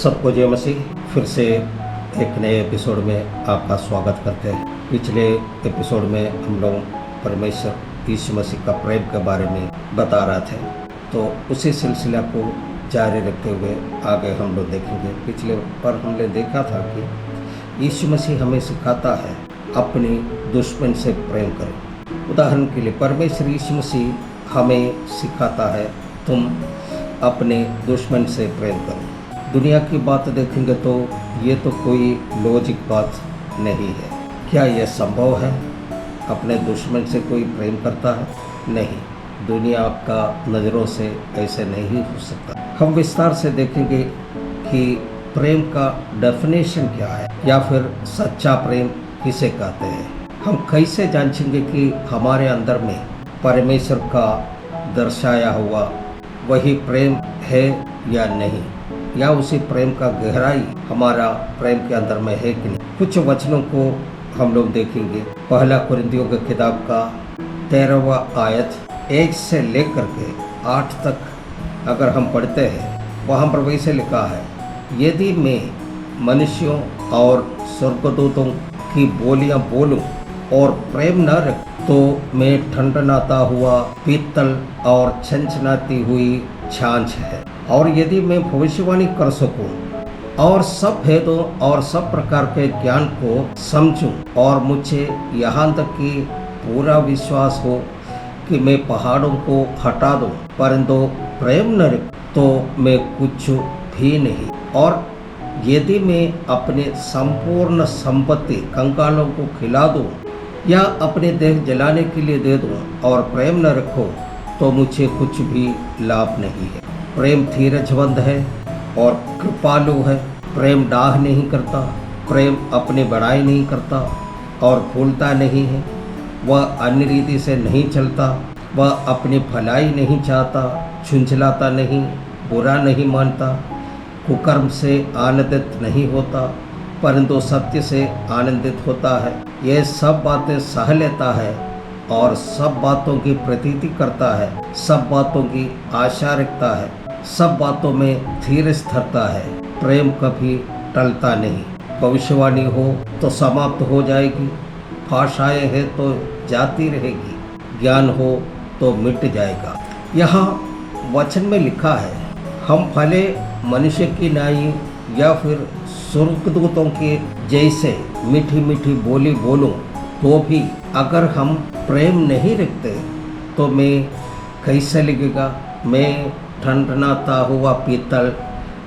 सबको जय मसीह। फिर से एक नए एपिसोड में आपका स्वागत करते हैं। पिछले एपिसोड में हम लोग परमेश्वर यीशु मसीह का प्रेम के बारे में बता रहे थे, तो उसी सिलसिला को जारी रखते हुए आगे हम लोग देखेंगे। पिछले पर हमने देखा था कि यीशु मसीह हमें सिखाता है अपनी दुश्मन से प्रेम करें। उदाहरण के लिए परमेश्वर यीशु मसीह हमें सिखाता है तुम अपने दुश्मन से प्रेम करो। दुनिया की बात देखेंगे तो ये तो कोई लॉजिक बात नहीं है। क्या यह संभव है? अपने दुश्मन से कोई प्रेम करता है? नहीं, दुनिया का नज़रों से ऐसे नहीं हो सकता। हम विस्तार से देखेंगे कि प्रेम का डेफिनेशन क्या है, या फिर सच्चा प्रेम किसे कहते हैं। हम कैसे जांचेंगे कि हमारे अंदर में परमेश्वर का दर्शाया हुआ वही प्रेम है या नहीं, या उसी प्रेम का गहराई हमारा प्रेम के अंदर में है कि नहीं। कुछ वचनों को हम लोग देखेंगे। पहला कुरिन्थियों की किताब का 13वां आयत 1 से लेकर के 8 तक अगर हम पढ़ते हैं, वहाँ पर वैसे लिखा है, यदि मैं मनुष्यों और स्वर्गदूतों की बोलियां बोलूं और प्रेम न रख तो मैं ठनठनाता हुआ पीतल और छनछनाती हुई छाछ है। और यदि मैं भविष्यवाणी कर सकूं और सब भेदों और सब प्रकार के ज्ञान को समझूं और मुझे यहाँ तक कि पूरा विश्वास हो कि मैं पहाड़ों को हटा दूं, परंतु प्रेम न रख तो मैं कुछ भी नहीं। और यदि मैं अपने संपूर्ण संपत्ति कंगालों को खिला दूं या अपने देह जलाने के लिए दे दूं और प्रेम न रखो तो मुझे कुछ भी लाभ नहीं है। प्रेम धीरजवंत है और कृपालु है। प्रेम डाह नहीं करता, प्रेम अपनी बड़ाई नहीं करता और भूलता नहीं है। वह अन्य रीति से नहीं चलता, वह अपनी भलाई नहीं चाहता, झुंझलाता नहीं, बुरा नहीं मानता, कुकर्म से आनंदित नहीं होता, परंतु सत्य से आनंदित होता है। यह सब बातें सह लेता है और सब बातों की प्रतीति करता है, सब बातों की आशा रखता है, सब बातों में धीरज धरता है। प्रेम कभी टलता नहीं। भविष्यवाणी हो तो समाप्त हो जाएगी, भाषाएं हैं तो जाती रहेगी, ज्ञान हो तो मिट जाएगा। यहाँ वचन में लिखा है, हम भले मनुष्य की नाई या फिर स्वर्गदूतों के जैसे मीठी मीठी बोली बोलूं तो भी अगर हम प्रेम नहीं रखते तो मैं कैसे लगेगा? मैं ठनठनाता हुआ पीतल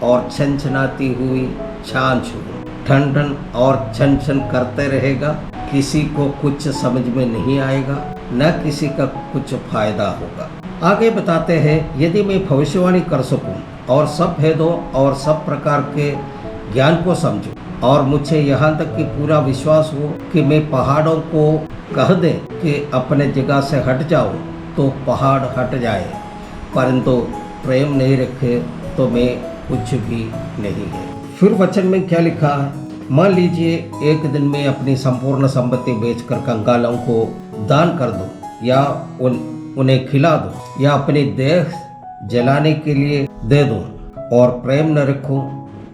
और छनछनाती हुई छाछ हूँ। ठनठन और छनछन करते रहेगा, किसी को कुछ समझ में नहीं आएगा, न किसी का कुछ फायदा होगा। आगे बताते हैं, यदि मैं भविष्यवाणी कर सकूं और सब भेदों और सब प्रकार के ज्ञान को समझूं और मुझे यहाँ तक कि पूरा विश्वास हो कि मैं पहाड़ों को कह दें कि अपने जगह से हट जाओ तो पहाड़ हट जाए, परंतु प्रेम नहीं रखे तो मैं कुछ भी नहीं है। फिर वचन में क्या लिखा है? मान लीजिए एक दिन में अपनी संपूर्ण संपत्ति बेचकर कंगालों को दान कर दूं या उन्हें खिला दूं या अपनी देह जलाने के लिए दे दूं और प्रेम न रखूं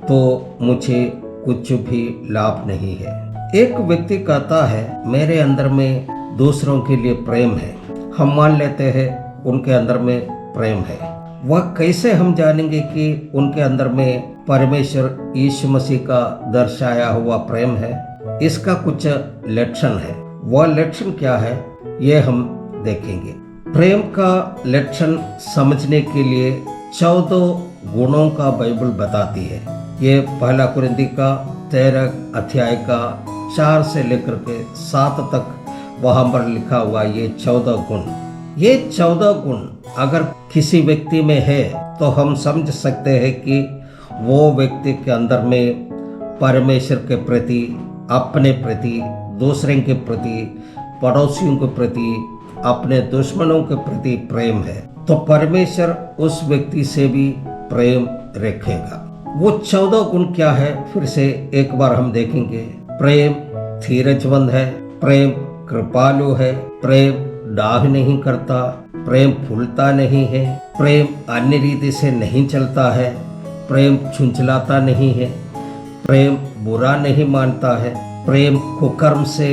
तो मुझे कुछ भी लाभ नहीं है। एक व्यक्ति कहता है, मेरे अंदर में दूसरों के लिए प्रेम है। हम मान लेते हैं उनके अंदर में प्रेम है। वह कैसे हम जानेंगे कि उनके अंदर में परमेश्वर यीशु मसीह का दर्शाया हुआ प्रेम है? इसका कुछ लक्षण है। वह लक्षण क्या है, ये हम देखेंगे। प्रेम का लक्षण समझने के लिए 14 गुणों का बाइबल बताती है। ये पहला कुरिन्थी का 13 अध्याय का 4 से लेकर के 7 तक वहाँ पर लिखा हुआ ये 14 गुण। ये 14 गुण अगर किसी व्यक्ति में है तो हम समझ सकते हैं कि वो व्यक्ति के अंदर में परमेश्वर के प्रति, अपने प्रति, दूसरे के प्रति, पड़ोसियों के प्रति, अपने दुश्मनों के प्रति प्रेम है, तो परमेश्वर उस व्यक्ति से भी प्रेम रखेगा। वो 14 गुण क्या है, फिर से एक बार हम देखेंगे। प्रेम धीरजवंत है, प्रेम कृपालु है, प्रेम डाह नहीं करता, प्रेम फूलता नहीं है, प्रेम अन्य रीति से नहीं चलता है, प्रेम छुंछलाता नहीं है, प्रेम बुरा नहीं मानता है, प्रेम कुकर्म से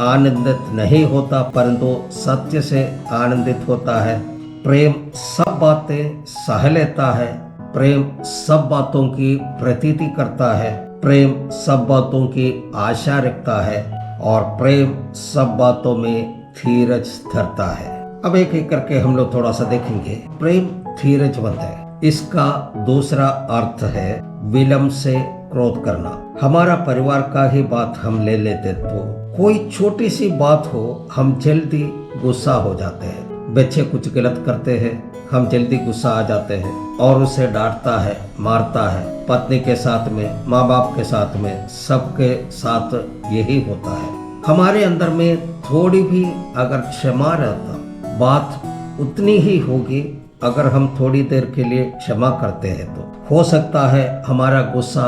आनंदित नहीं होता परंतु सत्य से आनंदित होता है, प्रेम सब बातें सह लेता है, प्रेम सब बातों की प्रतीति करता है, प्रेम सब बातों की आशा रखता है और प्रेम सब बातों में धीरज धरता है। अब एक एक करके हम लोग थोड़ा सा देखेंगे। प्रेम धीरजवंत है, इसका दूसरा अर्थ है विलंब से क्रोध करना। हमारा परिवार का ही बात हम ले लेते तो कोई छोटी सी बात हो हम जल्दी गुस्सा हो जाते हैं। बच्चे कुछ गलत करते हैं, हम जल्दी गुस्सा आ जाते हैं और उसे डांटता है, मारता है। पत्नी के साथ में, माँ बाप के साथ में, सबके साथ यही होता है। हमारे अंदर में थोड़ी भी अगर क्षमा रहता, बात उतनी ही होगी। अगर हम थोड़ी देर के लिए क्षमा करते हैं तो हो सकता है हमारा गुस्सा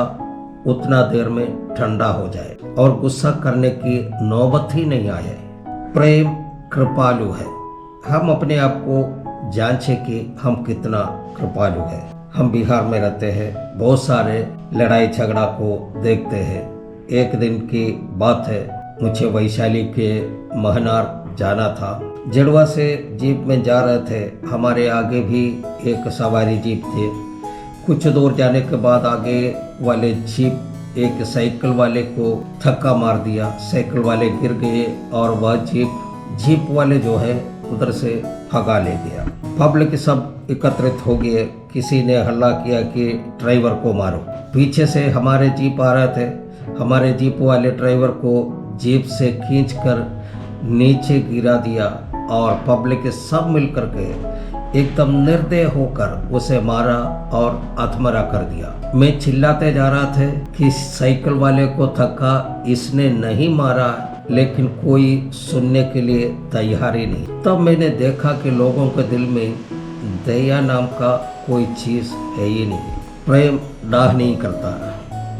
उतना देर में ठंडा हो जाए और गुस्सा करने की नौबत ही नहीं आए। प्रेम कृपालु है। हम अपने आप को जांचें कि हम कितना कृपालु है। हम बिहार में रहते हैं, बहुत सारे लड़ाई झगड़ा को देखते हैं। एक दिन की बात है, मुझे वैशाली के महनार जाना था। जड़वा से जीप में जा रहे थे, हमारे आगे भी एक सवारी जीप थी। कुछ दूर जाने के बाद आगे वाले जीप एक साइकिल वाले को धक्का मार दिया। साइकिल वाले गिर गए और वह जीप वाले जो है उधर से भगा ले गया। पब्लिक सब एकत्रित हो गए। किसी ने हल्ला किया कि ड्राइवर को मारो। पीछे से हमारे जीप आ रहे थे। हमारे जीप वाले ड्राइवर को जीप से खींचकर नीचे गिरा दिया और पब्लिक के सब मिलकर के एकदम निर्दय होकर उसे मारा और अधमरा कर दिया। मैं चिल्लाते जा रहा था कि साइकिल वाले को धक्का इसने नहीं मारा, लेकिन कोई सुनने के लिए तैयार ही नहीं। तब मैंने देखा कि लोगों के दिल में दया नाम का कोई चीज है ही नहीं। प्रेम डाह नहीं करता।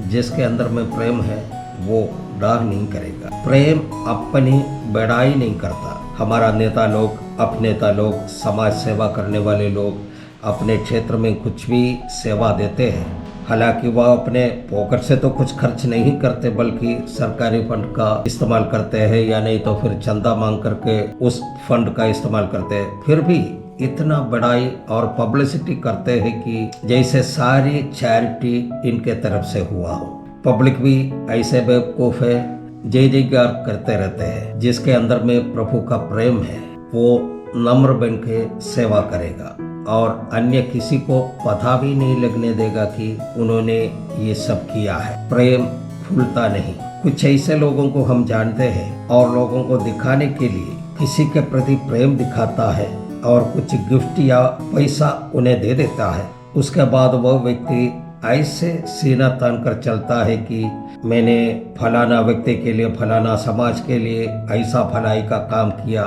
जिसके अंदर में प्रेम है वो डाह नहीं करेगा। प्रेम अपनी बड़ाई नहीं करता। हमारा नेता लोग, अपनेता लोग, समाज सेवा करने वाले लोग अपने क्षेत्र में कुछ भी सेवा देते हैं। हालांकि वह अपने पॉकेट से तो कुछ खर्च नहीं करते, बल्कि सरकारी फंड का इस्तेमाल करते हैं या नहीं तो फिर चंदा मांग करके उस फंड का इस्तेमाल करते हैं। फिर भी इतना बड़ाई और पब्लिसिटी करते हैं कि जैसे सारी चैरिटी इनके तरफ से हुआ हो। पब्लिक भी ऐसे बेवकूफ है, जय जयकार करते रहते हैं। जिसके अंदर में प्रभु का प्रेम है वो नम्र बन के सेवा करेगा और अन्य किसी को पता भी नहीं लगने देगा कि उन्होंने ये सब किया है। प्रेम फूलता नहीं। कुछ ऐसे लोगों को हम जानते हैं और लोगों को दिखाने के लिए किसी के प्रति प्रेम दिखाता है और कुछ गिफ्ट या पैसा उन्हें दे देता है। उसके बाद वह व्यक्ति ऐसे सीना तान कर चलता है कि मैंने फलाना व्यक्ति के लिए, फलाना समाज के लिए ऐसा भलाई का काम किया।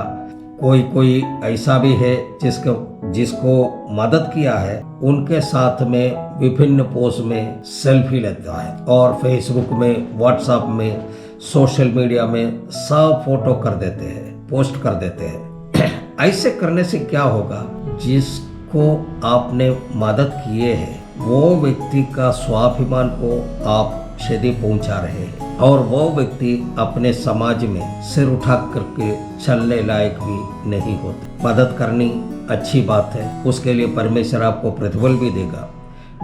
कोई ऐसा भी है जिसको मदद किया है, उनके साथ में विभिन्न पोस्ट में सेल्फी लेता है और फेसबुक में, व्हाट्सएप में, सोशल मीडिया में सब फोटो कर देते हैं, पोस्ट कर देते हैं। ऐसे करने से क्या होगा? जिसको आपने मदद किए है वो व्यक्ति का स्वाभिमान को आप क्षति पहुंचा रहे हैं और वो व्यक्ति अपने समाज में सिर उठा करके चलने लायक भी नहीं होते। मदद करनी अच्छी बात है, उसके लिए परमेश्वर आपको प्रतिफल भी देगा,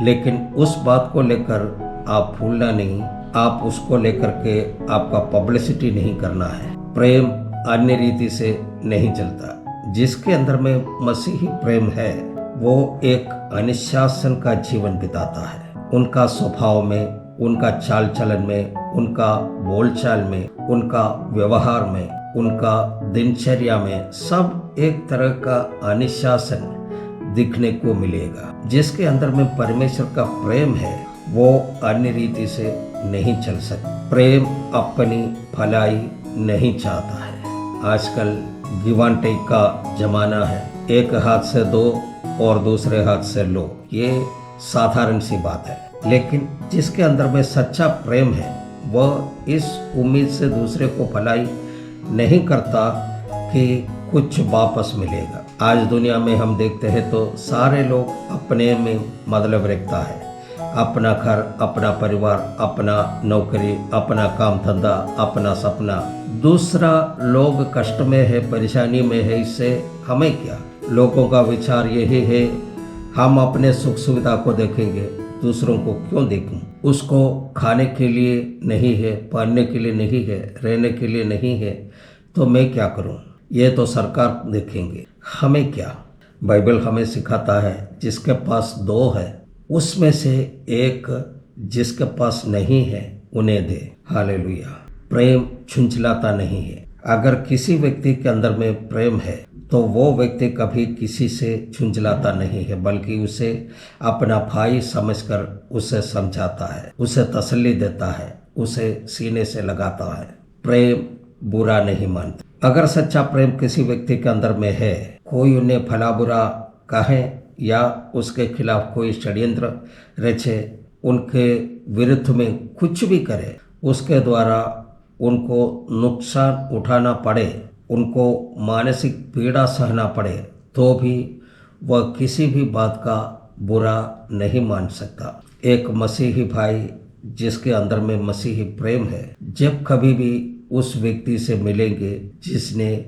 लेकिन उस बात को लेकर आप भूलना नहीं। आप उसको लेकर के आपका पब्लिसिटी नहीं करना है। प्रेम अन्य रीति से नहीं चलता। जिसके अंदर में मसीही प्रेम है वो एक अनुशासन का जीवन बिताता है। उनका स्वभाव में, उनका चाल चलन में, उनका बोलचाल में, उनका व्यवहार में, उनका दिनचर्या में सब एक तरह का अनुशासन दिखने को मिलेगा। जिसके अंदर में परमेश्वर का प्रेम है वो अन्य रीति से नहीं चल सकता। प्रेम अपनी भलाई नहीं चाहता है। आजकल गिव एंड टेक का जमाना है। एक हाथ से दो और दूसरे हाथ से लो, ये साधारण सी बात है। लेकिन जिसके अंदर में सच्चा प्रेम है वह इस उम्मीद से दूसरे को भलाई नहीं करता कि कुछ वापस मिलेगा। आज दुनिया में हम देखते हैं तो सारे लोग अपने में मतलब रखता है। अपना घर, अपना परिवार, अपना नौकरी, अपना काम धंधा, अपना सपना। दूसरा लोग कष्ट में है, परेशानी में है, इससे हमें क्या। लोगों का विचार यही है, हम अपने सुख सुविधा को देखेंगे, दूसरों को क्यों देखूं। उसको खाने के लिए नहीं है, पहनने के लिए नहीं है, रहने के लिए नहीं है, तो मैं क्या करूं। ये तो सरकार देखेंगे, हमें क्या। बाइबल हमें सिखाता है जिसके पास दो है उसमें से एक जिसके पास नहीं है उन्हें दे। हालेलुया। प्रेम झुंझलाता नहीं है। अगर किसी व्यक्ति के अंदर में प्रेम है तो वो व्यक्ति कभी किसी से झुंझलाता नहीं है, बल्कि उसे अपना भाई समझकर उसे समझाता है, उसे तसल्ली देता है, उसे सीने से लगाता है। प्रेम बुरा नहीं मानता। अगर सच्चा प्रेम किसी व्यक्ति के अंदर में है, कोई उन्हें भला बुरा कहे या उसके खिलाफ कोई षड्यंत्र रचे, उनके विरुद्ध में कुछ भी करे, उसके द्वारा उनको नुकसान उठाना पड़े, उनको मानसिक पीड़ा सहना पड़े, तो भी वह किसी भी बात का बुरा नहीं मान सकता। एक मसीही भाई जिसके अंदर में मसीही प्रेम है, जब कभी भी उस व्यक्ति से मिलेंगे जिसने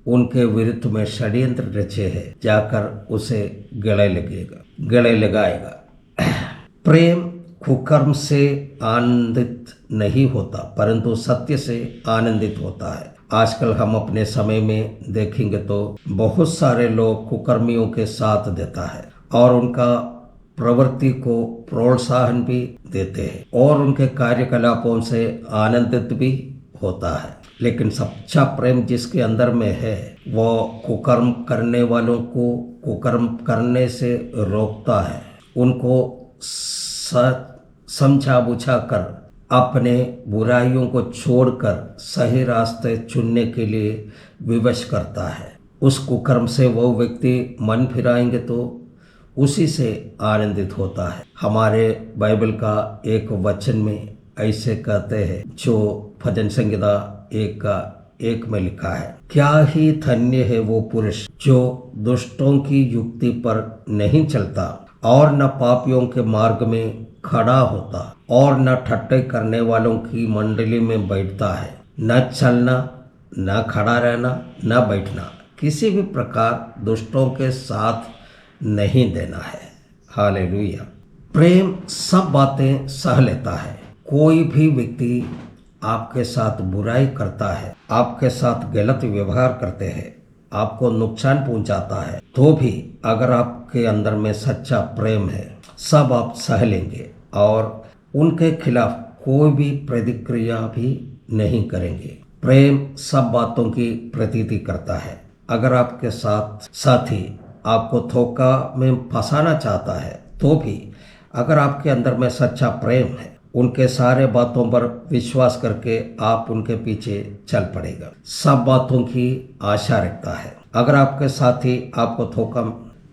उनके विरुद्ध में षड्यंत्र रचे हैं, जाकर उसे गले लगाएगा। प्रेम कुकर्म से आनंदित नहीं होता, परंतु सत्य से आनंदित होता है। आजकल हम अपने समय में देखेंगे तो बहुत सारे लोग कुकर्मियों के साथ देता है और उनका प्रवृत्ति को प्रोत्साहन भी देते हैं और उनके कार्यकलापों से आनंदित भी होता है। लेकिन सच्चा प्रेम जिसके अंदर में है, वो कुकर्म करने वालों को कुकर्म करने से रोकता है, उनको समझा बुझा कर अपने बुराइयों को छोड़कर सही रास्ते चुनने के लिए विवश करता है। उस कुकर्म से वो व्यक्ति मन फिराएंगे तो उसी से आनंदित होता है। हमारे बाइबल का एक वचन में ऐसे कहते हैं, जो भजन संहिता 1:1 में लिखा है, क्या ही धन्य है वो पुरुष जो दुष्टों की युक्ति पर नहीं चलता और न पापियों के मार्ग में खड़ा होता और न ठट्टे करने वालों की मंडली में बैठता है। न चलना, न खड़ा रहना, न बैठना, किसी भी प्रकार दुष्टों के साथ नहीं देना है। हालेलुया। प्रेम सब बातें सह लेता है। कोई भी व्यक्ति आपके साथ बुराई करता है, आपके साथ गलत व्यवहार करते हैं, आपको नुकसान पहुंचाता है, तो भी अगर आपके अंदर में सच्चा प्रेम है, सब आप सह लेंगे और उनके खिलाफ कोई भी प्रतिक्रिया भी नहीं करेंगे। प्रेम सब बातों की प्रतीति करता है। अगर आपके साथी आपको धोखा में फंसाना चाहता है, तो भी अगर आपके अंदर में सच्चा प्रेम है, उनके सारे बातों पर विश्वास करके आप उनके पीछे चल पड़ेगा। सब बातों की आशा रखता है। अगर आपके साथी आपको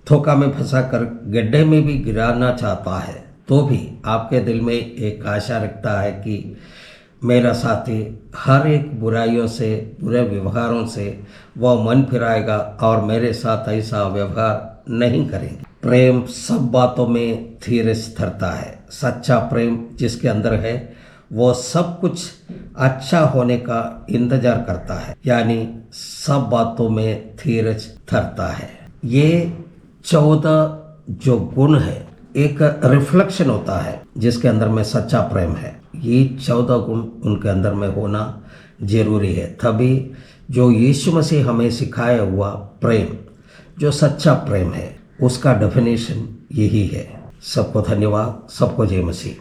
धोखा में फंसा कर गड्ढे में भी गिराना चाहता है, तो भी आपके दिल में एक आशा रखता है कि मेरा साथी हर एक बुराइयों से, बुरे व्यवहारों से वह मन फिराएगा और मेरे साथ ऐसा व्यवहार नहीं करेंगे। प्रेम सब बातों में धीरज धरता है। सच्चा प्रेम जिसके अंदर है, वो सब कुछ अच्छा होने का इंतजार करता है, यानी सब बातों में धीरज धरता है। ये 14 जो गुण है, एक रिफ्लेक्शन होता है जिसके अंदर में सच्चा प्रेम है। ये 14 गुण उनके अंदर में होना जरूरी है, तभी जो यीशु मसीह हमें सिखाया हुआ प्रेम, जो सच्चा प्रेम है, उसका डेफिनेशन यही है। सबको धन्यवाद। सबको जय मसीह।